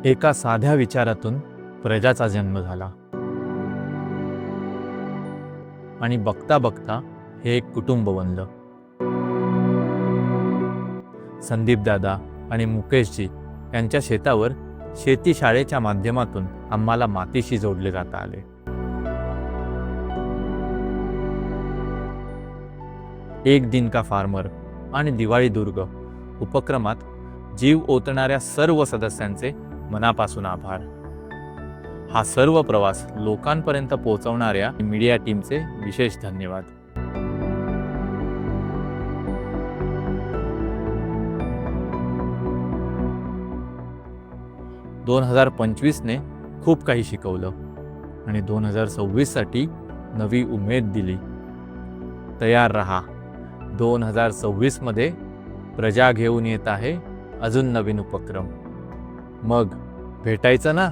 एका साध्या विचारातून प्रजाचा जन्म झाला आणि बघता बघता हे एक कुटुंब बनलं. संदीप दादा आणि मुकेशजी यांच्या शेतावर शेती शाळेच्या माध्यमातून आम्हाला मातीशी जोडले जाता आले. एक दिन का फार्मर आणि दिवाळी दुर्ग उपक्रमात जीव ओतणाऱ्या सर्व सदस्यांचे मनापासून आभार. हा सर्व प्रवास लोकांपर्यंत पोहोचवणाऱ्या मीडिया टीमचे विशेष धन्यवाद. 2025 ने खूप काही शिकवलं आणि 2026 साठी नवी उमेद दिली. तयार रहा. 2026 मध्ये प्रजा घेऊन येत आहे अजून नवीन उपक्रम. मग भेटायचं ना.